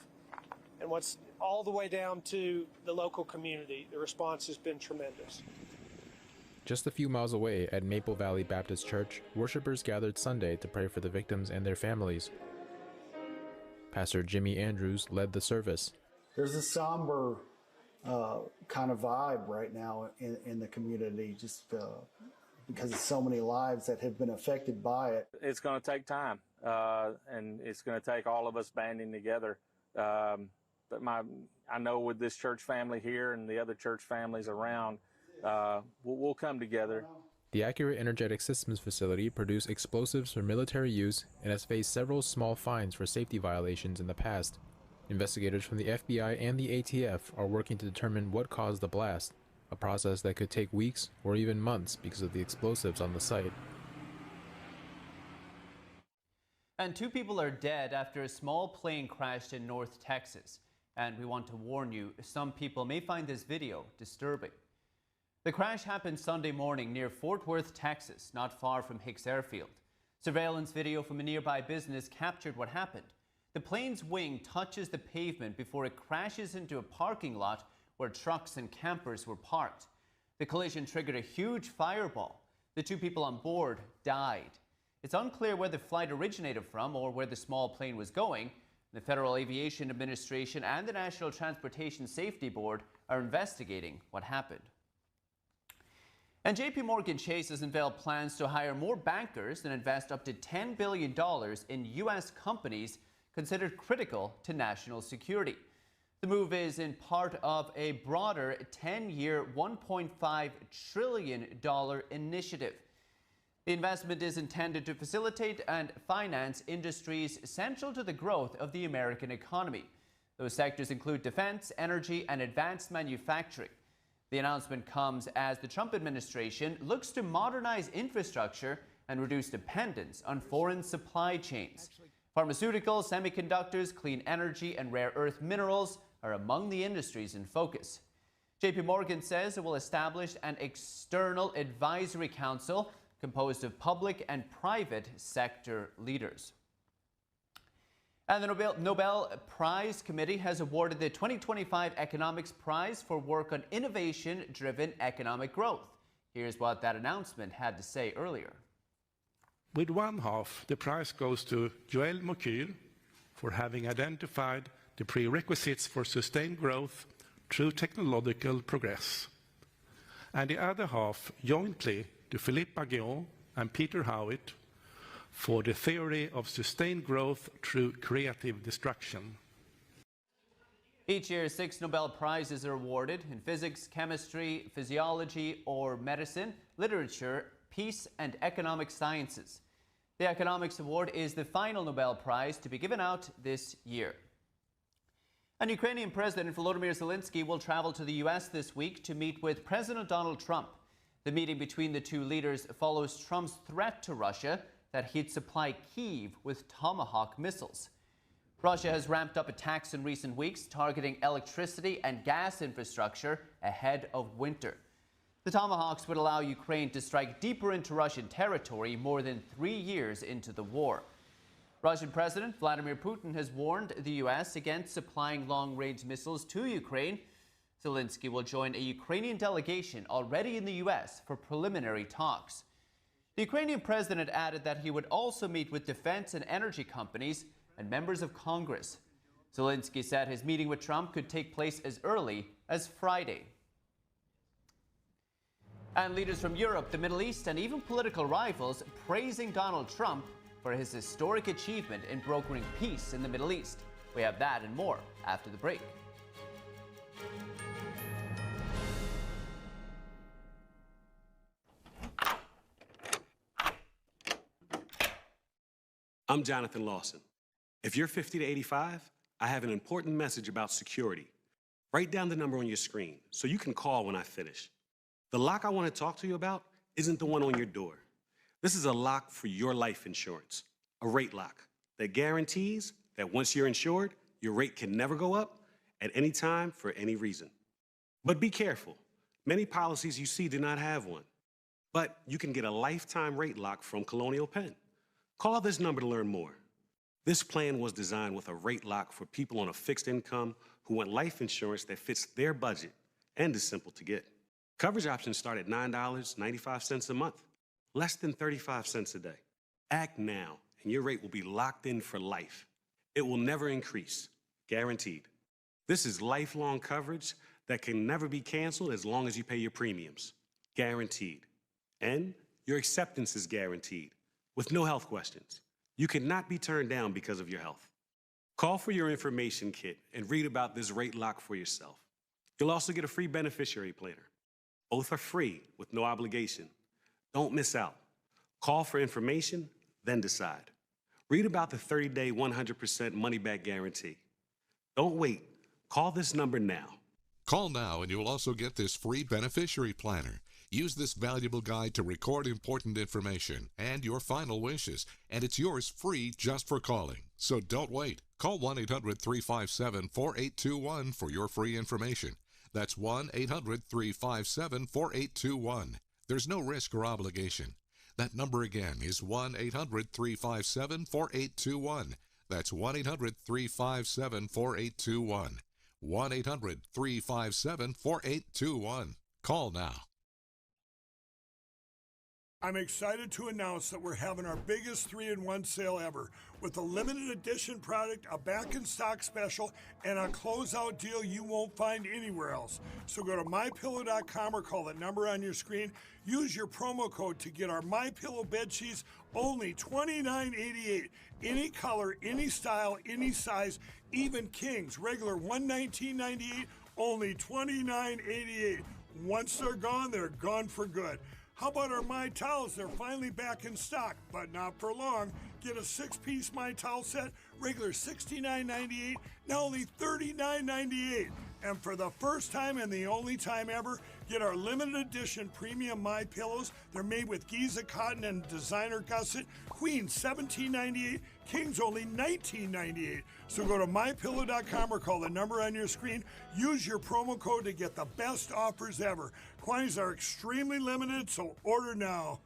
And what's all the way down to the local community, the response has been tremendous. Just a few miles away at Maple Valley Baptist Church, worshipers gathered Sunday to pray for the victims and their families. Pastor Jimmy Andrews led the service. There's a somber kind of vibe right now in the community, just because of so many lives that have been affected by it. It's going to take time, and it's going to take all of us banding together. But I know with this church family here and the other church families around, we'll come together. The Accurate Energetic Systems facility produced explosives for military use and has faced several small fines for safety violations in the past. Investigators from the FBI and the ATF are working to determine what caused the blast, a process that could take weeks or even months because of the explosives on the site. And 2 people are dead after a small plane crashed in North Texas. And we want to warn you, some people may find this video disturbing. The crash happened Sunday morning near Fort Worth, Texas, not far from Hicks Airfield. Surveillance video from a nearby business captured what happened. The plane's wing touches the pavement before it crashes into a parking lot where trucks and campers were parked. The collision triggered a huge fireball. The 2 people on board died. It's unclear where the flight originated from or where the small plane was going. The Federal Aviation Administration and the National Transportation Safety Board are investigating what happened. And JP Morgan Chase has unveiled plans to hire more bankers and invest up to $10 billion in U.S. companies considered critical to national security. The move is in part of a broader 10-year, $1.5 trillion initiative. The investment is intended to facilitate and finance industries central to the growth of the American economy. Those sectors include defense, energy, and advanced manufacturing. The announcement comes as the Trump administration looks to modernize infrastructure and reduce dependence on foreign supply chains. Pharmaceuticals, semiconductors, clean energy, and rare earth minerals are among the industries in focus. JP Morgan says it will establish an external advisory council composed of public and private sector leaders. And the Nobel Prize Committee has awarded the 2025 Economics Prize for work on innovation-driven economic growth. Here's what that announcement had to say earlier. With one half, the prize goes to Joël Moncure for having identified the prerequisites for sustained growth through technological progress. And the other half, jointly, to Philippe Baguion and Peter Howitt for the theory of sustained growth through creative destruction. Each year, 6 Nobel Prizes are awarded in physics, chemistry, physiology, or medicine, literature, peace, and economic sciences. The Economics Award is the final Nobel Prize to be given out this year. And Ukrainian President Volodymyr Zelensky will travel to the U.S. this week to meet with President Donald Trump. The meeting between the two leaders follows Trump's threat to Russia that he'd supply Kyiv with Tomahawk missiles. Russia has ramped up attacks in recent weeks, targeting electricity and gas infrastructure ahead of winter. The Tomahawks would allow Ukraine to strike deeper into Russian territory more than 3 years into the war. Russian President Vladimir Putin has warned the U.S. against supplying long-range missiles to Ukraine. Zelensky will join a Ukrainian delegation already in the U.S. for preliminary talks. The Ukrainian president added that he would also meet with defense and energy companies and members of Congress. Zelensky said his meeting with Trump could take place as early as Friday. And leaders from Europe, the Middle East, and even political rivals praising Donald Trump for his historic achievement in brokering peace in the Middle East. We have that and more after the break. I'm Jonathan Lawson. If you're 50 to 85, I have an important message about security. Write down the number on your screen so you can call when I finish. The lock I want to talk to you about isn't the one on your door. This is a lock for your life insurance, a rate lock that guarantees that once you're insured, your rate can never go up at any time for any reason. But be careful. Many policies you see do not have one. But you can get a lifetime rate lock from Colonial Penn. Call this number to learn more. This plan was designed with a rate lock for people on a fixed income who want life insurance that fits their budget and is simple to get. Coverage options start at $9.95 a month, less than 35 cents a day. Act now, and your rate will be locked in for life. It will never increase, guaranteed. This is lifelong coverage that can never be canceled as long as you pay your premiums, guaranteed. And your acceptance is guaranteed, with no health questions. You cannot be turned down because of your health. Call for your information kit and read about this rate lock for yourself. You'll also get a free beneficiary planner. Both are free with no obligation. Don't miss out. Call for information, then decide. Read about the 30-day 100% money-back guarantee. Don't wait. Call this number now. Call now and you'll also get this free beneficiary planner. Use this valuable guide to record important information and your final wishes, and it's yours free just for calling. So don't wait. Call 1-800-357-4821 for your free information. That's 1-800-357-4821. There's no risk or obligation. That number again is 1-800-357-4821. That's 1-800-357-4821. 1-800-357-4821. Call now. I'm excited to announce that we're having our biggest 3-in-1 sale ever with a limited edition product, a back-in-stock special, and a closeout deal you won't find anywhere else. So go to MyPillow.com or call the number on your screen. Use your promo code to get our MyPillow bed sheets, only $29.88. Any color, any style, any size, even kings, regular $119.98, only $29.88. Once they're gone for good. How about our My Towels? They're finally back in stock, but not for long. Get a 6-piece My Towel set, regular $69.98, now only $39.98. And for the first time and the only time ever, get our limited edition premium My Pillows. They're made with Giza cotton and designer gusset. Queen $17.98, Kings only $19.98. So go to MyPillow.com or call the number on your screen. Use your promo code to get the best offers ever. Quantities are extremely limited, so order now.